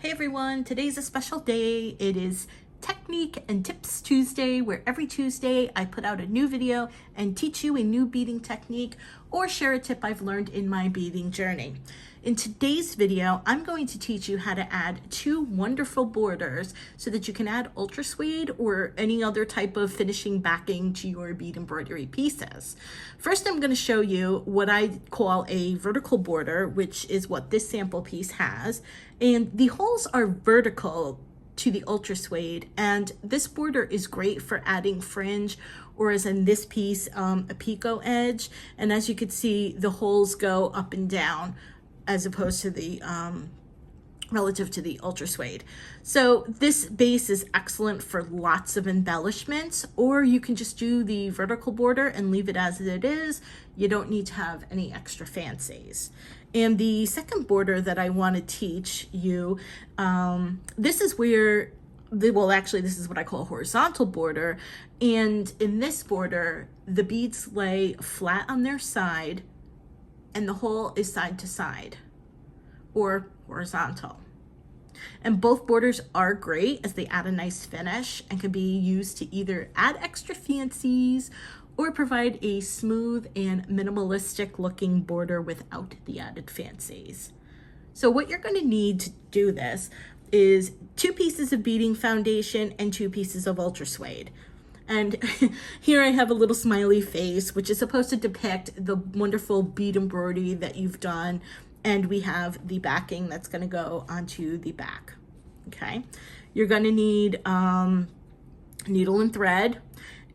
Hey everyone, today's a special day. It is Technique and Tips Tuesday, where every Tuesday I put out a new video and teach you a new beading technique or share a tip I've learned in my beading journey. In today's video, I'm going to teach you how to add two wonderful borders so that you can add ultra suede or any other type of finishing backing to your bead embroidery pieces. First, I'm going to show you what I call a vertical border, which is what this sample piece has. And the holes are vertical to the ultra suede, and this border is great for adding fringe, or as in this piece, a picot edge. And as you can see, the holes go up and down as opposed to the relative to the ultra suede. So this base is excellent for lots of embellishments, or you can just do the vertical border and leave it as it is. You don't need to have any extra fancies. And the second border that I want to teach you, this is where this is what I call a horizontal border. And in this border, the beads lay flat on their side and the hole is side to side or horizontal. And both borders are great as they add a nice finish and can be used to either add extra fancies or provide a smooth and minimalistic looking border without the added fancies. So what you're going to need to do this is 2 pieces of beading foundation and 2 pieces of ultra suede. And here I have a little smiley face, which is supposed to depict the wonderful bead embroidery that you've done. And we have the backing that's going to go onto the back. Okay, you're going to need needle and thread.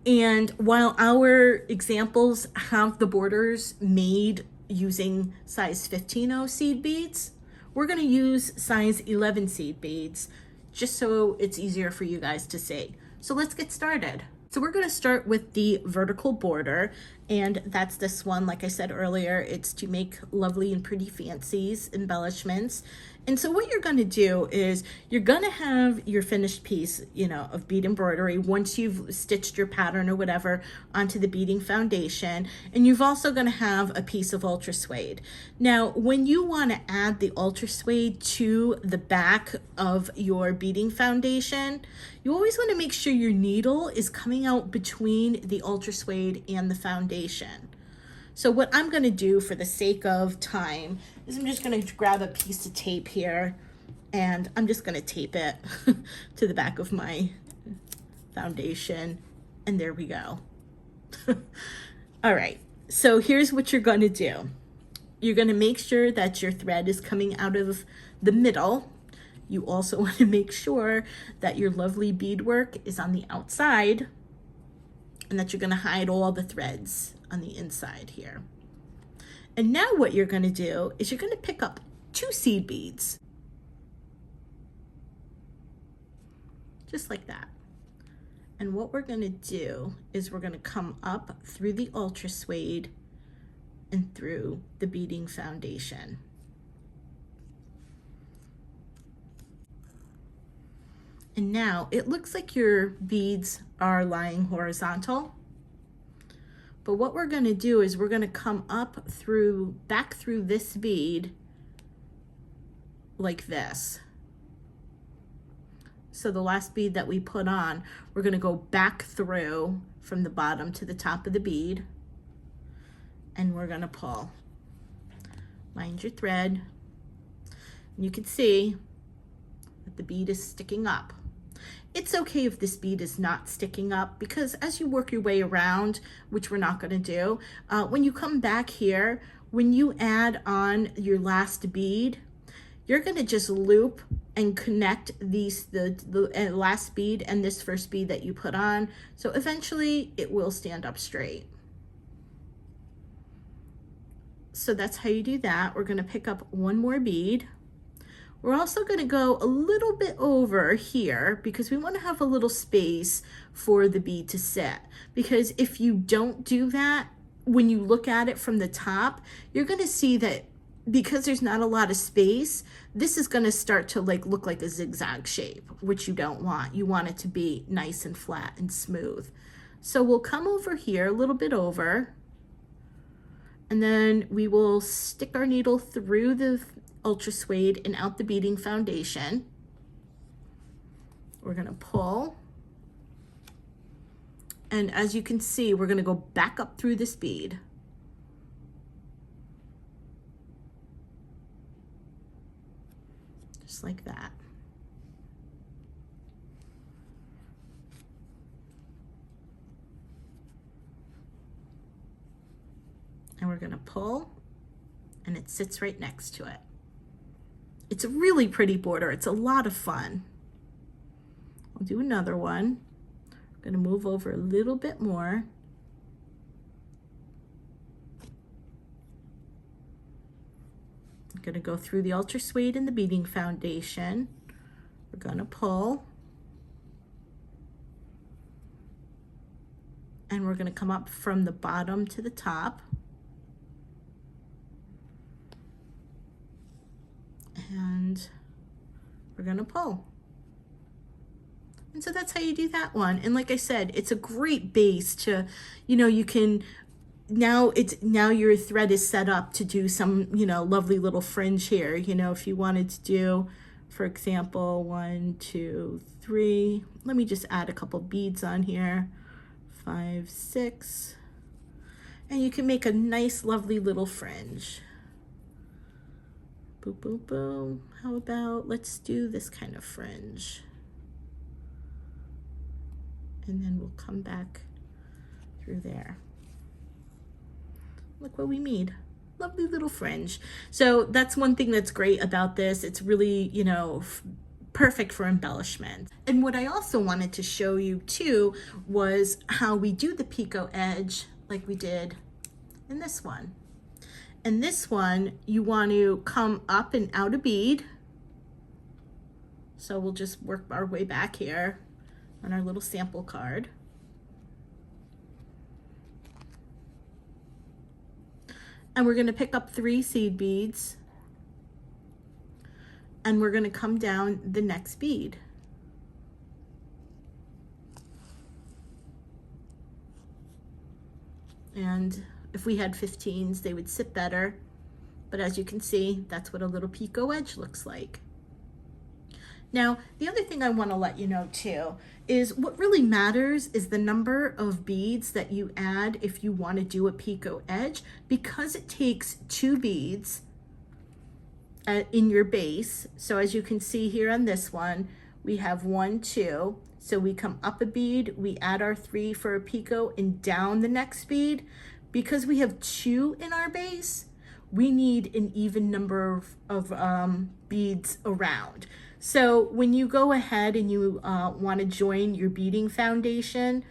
And while our examples have the borders made using size 15-0 seed beads, we're going to use size 11 seed beads just so it's easier for you guys to see. So let's get started. So we're going to start with the vertical border, and that's this one. Like I said earlier, it's to make lovely and pretty fancies, embellishments. And so what you're going to do is you're going to have your finished piece, of bead embroidery once you've stitched your pattern or whatever onto the beading foundation. And you've also going to have a piece of ultra suede. Now, when you want to add the ultra suede to the back of your beading foundation, you always want to make sure your needle is coming out between the ultra suede and the foundation. So what I'm going to do for the sake of time is I'm just going to grab a piece of tape here and I'm just going to tape it to the back of my foundation, and there we go. All right, so here's what you're going to do. You're going to make sure that your thread is coming out of the middle. You also want to make sure that your lovely beadwork is on the outside and that you're going to hide all the threads on the inside here. And now what you're going to do is you're going to pick up 2 seed beads, just like that. And what we're going to do is we're going to come up through the ultra suede and through the beading foundation. And now it looks like your beads are lying horizontal. But what we're going to do is we're going to come up back through this bead like this. So the last bead that we put on, we're going to go back through from the bottom to the top of the bead. And we're going to pull. Mind your thread. And you can see that the bead is sticking up. It's okay if this bead is not sticking up, because as you work your way around, which we're not going to do, when you come back here, when you add on your last bead, you're going to just loop and connect the last bead and this first bead that you put on. So eventually it will stand up straight. So that's how you do that. We're going to pick up one more bead. We're also going to go a little bit over here because we want to have a little space for the bead to sit. Because if you don't do that, when you look at it from the top, you're going to see that because there's not a lot of space, this is going to start to look like a zigzag shape, which you don't want. You want it to be nice and flat and smooth. So we'll come over here a little bit over, and then we will stick our needle through the ultra suede and out the beading foundation. We're gonna pull. And as you can see, we're gonna go back up through this bead. Just like that. And we're gonna pull, and it sits right next to it. It's a really pretty border. It's a lot of fun. I'll do another one. I'm gonna move over a little bit more. I'm gonna go through the ultra suede and the beading foundation. We're gonna pull. And we're gonna come up from the bottom to the top. And we're gonna pull. And so that's how you do that one. And like I said, it's a great base to, you know, you can, now your thread is set up to do some, you know, lovely little fringe here. You know, if you wanted to do, for example, 1, 2, 3, let me just add a couple beads on here, 5, 6, and you can make a nice, lovely little fringe. Boom, boom, boom. How about, let's do this kind of fringe. And then we'll come back through there. Look what we made. Lovely little fringe. So that's one thing that's great about this. It's really, you know, perfect for embellishment. And what I also wanted to show you too was how we do the picot edge like we did in this one. And this one, you want to come up and out a bead. So we'll just work our way back here on our little sample card. And we're going to pick up 3 seed beads, and we're going to come down the next bead. And if we had 15s, they would sit better. But as you can see, that's what a little picot edge looks like. Now, the other thing I want to let you know too is what really matters is the number of beads that you add if you want to do a picot edge, because it takes 2 beads in your base. So as you can see here on this one, we have 1, 2. So we come up a bead, we add our 3 for a picot and down the next bead. Because we have 2 in our base, we need an even number of beads around. So when you go ahead and you want to join your beading foundation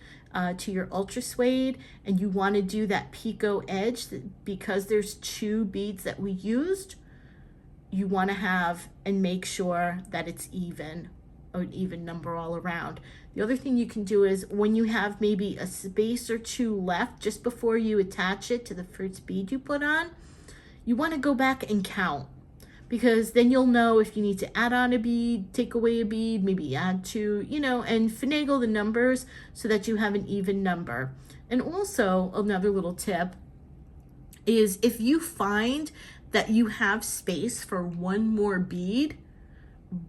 to your ultra suede, and you want to do that picot edge, because there's 2 beads that we used, you want to have and make sure that it's even, an even number all around. The other thing you can do is when you have maybe a space or 2 left just before you attach it to the first bead you put on, you want to go back and count, because then you'll know if you need to add on a bead, take away a bead, maybe add 2, you know, and finagle the numbers so that you have an even number. And also another little tip is if you find that you have space for 1 more bead,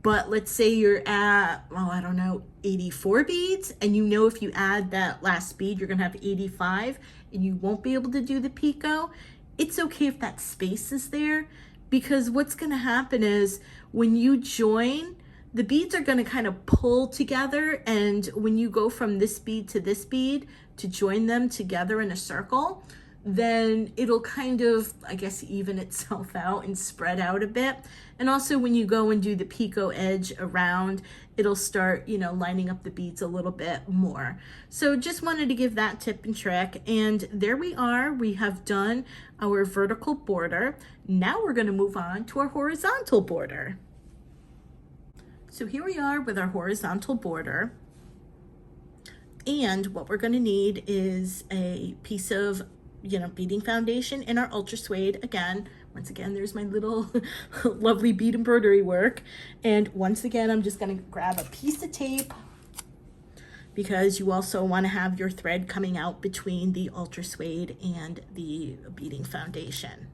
but let's say you're at, well, I don't know, 84 beads, and you know if you add that last bead, you're gonna have 85, and you won't be able to do the picot, it's okay if that space is there, because what's gonna happen is when you join, the beads are gonna kind of pull together, and when you go from this bead to join them together in a circle, then it'll kind of, I guess, even itself out and spread out a bit. And also when you go and do the picot edge around, it'll start, you know, lining up the beads a little bit more. So just wanted to give that tip and trick. And there we are, we have done our vertical border. Now we're gonna move on to our horizontal border. So here we are with our horizontal border. And what we're gonna need is a piece of, you know, beading foundation in our ultra suede. Again, once again, there's my little lovely bead embroidery work. And once again, I'm just gonna grab a piece of tape, because you also wanna have your thread coming out between the ultra suede and the beading foundation.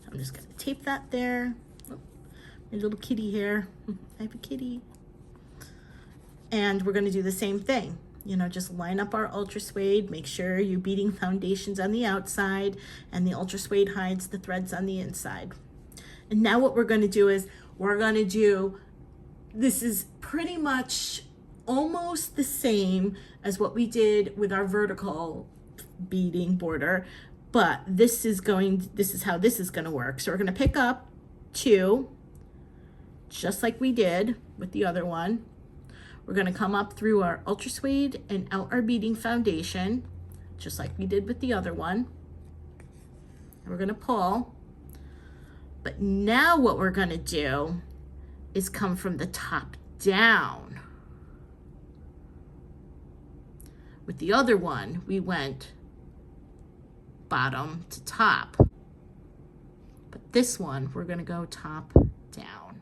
So I'm just gonna tape that there. Oh, my little kitty here. I have a kitty. And we're going to do the same thing. You know, just line up our ultra suede, make sure your beading foundation's on the outside and the ultra suede hides the threads on the inside. And now what we're going to do is this is pretty much almost the same as what we did with our vertical beading border, but this is how this is going to work. So we're going to pick up 2, just like we did with the other one. We're going to come up through our ultra suede and out our beading foundation, just like we did with the other one. We're going to pull. But now what we're going to do is come from the top down. With the other one, we went bottom to top. But this one, we're going to go top down.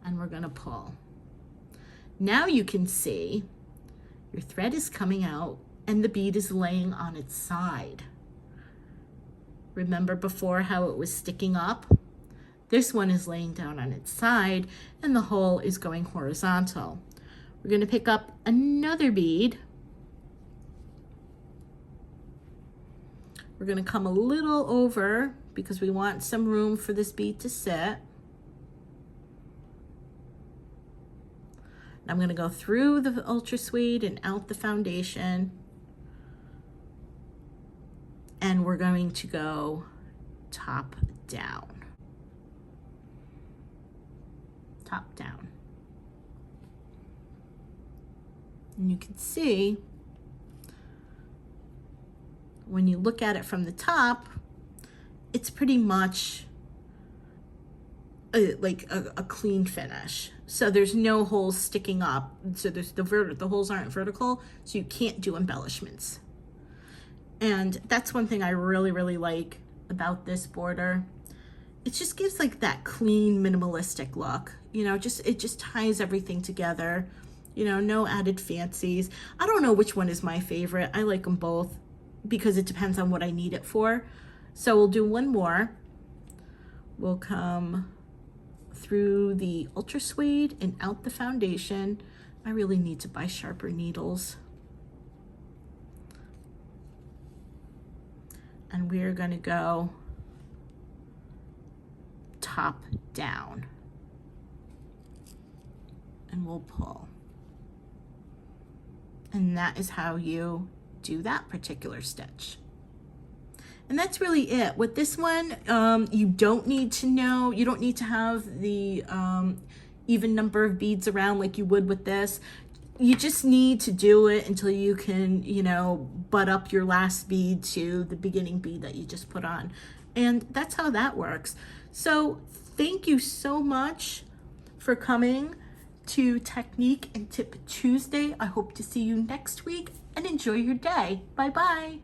And we're going to pull. Now you can see your thread is coming out and the bead is laying on its side. Remember before how it was sticking up? This one is laying down on its side and the hole is going horizontal. We're going to pick up another bead. We're going to come a little over because we want some room for this bead to sit. I'm going to go through the ultra suede and out the foundation. And we're going to go top down. Top down. And you can see when you look at it from the top, it's pretty much like a clean finish. So there's no holes sticking up. So there's the holes aren't vertical, so you can't do embellishments. And that's one thing I really, really like about this border. It just gives like that clean, minimalistic look. You know, it just ties everything together. You know, no added fancies. I don't know which one is my favorite. I like them both because it depends on what I need it for. So we'll do one more. We'll come through the ultra suede and out the foundation. I really need to buy sharper needles. And we're going to go top down. And we'll pull. And that is how you do that particular stitch. And that's really it. With this one, you don't need to have the even number of beads around like you would with this. You just need to do it until you can, you know, butt up your last bead to the beginning bead that you just put on. And that's how that works. So thank you so much for coming to Technique and Tip Tuesday. I hope to see you next week and enjoy your day. Bye-bye.